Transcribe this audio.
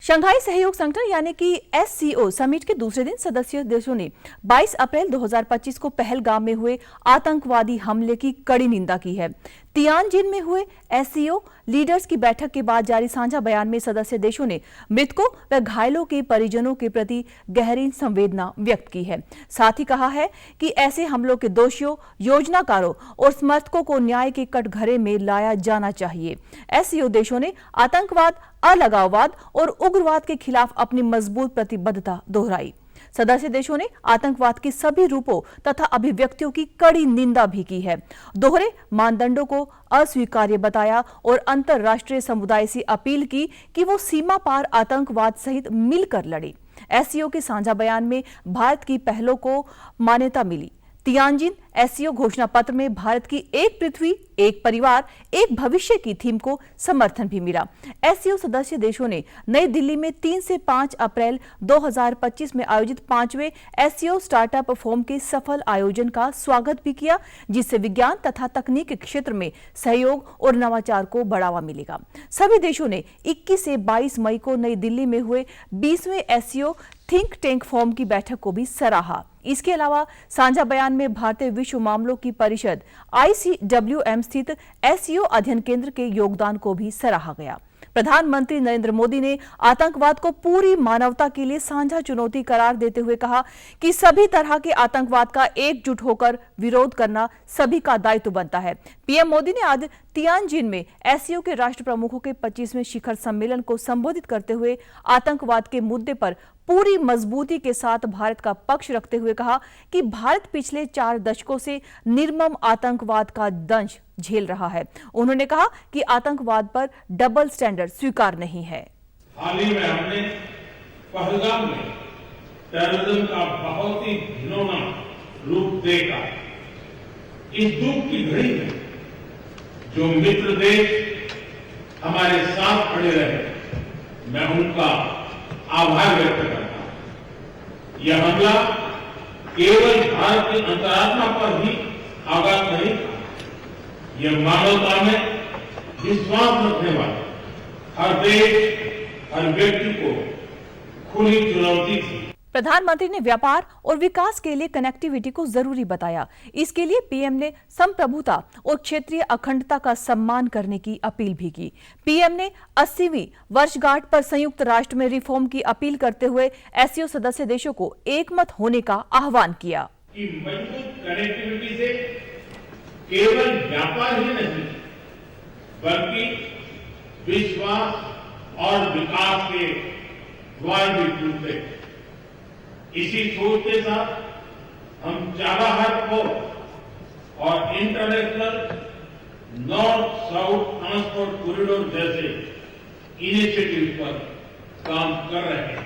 Shanghai सहयोग संगठन यानी कि SCO समिट के दूसरे दिन सदस्य देशों ने 22 अप्रैल 2025 को पहलगाम में हुए आतंकवादी हमले की कड़ी निंदा की है। तियानजिन में हुए SCO लीडर्स की बैठक के बाद जारी साझा बयान में सदस्य देशों ने मृतकों व घायलों के परिजनों के प्रति गहरी संवेदना व्यक्त की है। साथ ही कहा है कि ऐसे हमलों के दोषियों, योजनाकारों और समर्थकों को न्याय के कटघरे में लाया जाना चाहिए। SCO देशों ने आतंकवाद, अलगाववाद और उग्रवाद के खिलाफ अपनी मजबूत प्रतिबद्धता दोहराई। सदस्य देशों ने आतंकवाद के सभी रूपों तथा अभिव्यक्तियों की कड़ी निंदा भी की है, दोहरे मानदंडों को अस्वीकार्य बताया और अंतर्राष्ट्रीय समुदाय से अपील की कि वो सीमा पार आतंकवाद सहित मिलकर लड़े। SCO के साझा बयान में भारत की पहलों को मान्यता मिली। तियानजिन SCO घोषणा पत्र में भारत की एक पृथ्वी, एक परिवार, एक भविष्य की थीम को समर्थन भी मिला। SCO सदस्य देशों ने नई दिल्ली में 3 से 5 अप्रैल 2025 में आयोजित 5वें SCO स्टार्टअप फोरम के सफल आयोजन का स्वागत भी किया, जिससे विज्ञान तथा तकनीक के क्षेत्र में सहयोग और नवाचार को बढ़ावा मिलेगा। सभी देशों ने 21 से 22 मई को नई दिल्ली में हुए 20वें SCO थिंक टैंक फोरम की बैठक को भी सराहा। इसके अलावा साझा बयान में भारतीय विश्व मामलों की परिषद ICWM स्थित SCO अध्ययन केंद्र के योगदान को भी सराहा गया। प्रधानमंत्री नरेंद्र मोदी ने आतंकवाद को पूरी मानवता के लिए साझा चुनौती करार देते हुए कहा कि सभी तरह के आतंकवाद का एकजुट होकर विरोध करना सभी का दायित्व बनता है। PM मोदी ने आज तियानजिन में SCO के राष्ट्र प्रमुखों के 25वें शिखर सम्मेलन को संबोधित करते हुए आतंकवाद के मुद्दे पर पूरी मजबूती के साथ भारत का पक्ष रखते हुए कहा कि भारत पिछले 4 दशकों से निर्मम आतंकवाद का दंश झेल रहा है। उन्होंने कहा कि आतंकवाद पर डबल स्टैंडर्ड स्वीकार नहीं है। हाल ही में हमने पहलगाम में टेररिज्म का बहुत ही घिनौना रूप देखा। इस दुख की घड़ी में जो मित्र देश हमारे साथ खड़े रहे, मैं उनका आभार व्यक्त करता हूं। यह हमला केवल भारत की अंतरात्मा पर ही आघात नहीं था, यह मानवता में विश्वास रखने वाले हर देश, हर व्यक्ति को खुली चुनौती थी। प्रधानमंत्री ने व्यापार और विकास के लिए कनेक्टिविटी को जरूरी बताया। इसके लिए PM ने संप्रभुता और क्षेत्रीय अखंडता का सम्मान करने की अपील भी की। PM ने 80वीं वर्षगांठ पर संयुक्त राष्ट्र में रिफॉर्म की अपील करते हुए SCO सदस्य देशों को एकमत होने का आह्वान किया। कि मजबूत कनेक्टिविटी से केवल व्यापार ही नहीं, बल्कि विश्वास और विकास के द्वार भी खुलते हैं। इसी सोच के साथ हम चाबहार पोर्ट और international north south transport corridor जैसे इनिशिएटिव पर काम कर रहे हैं।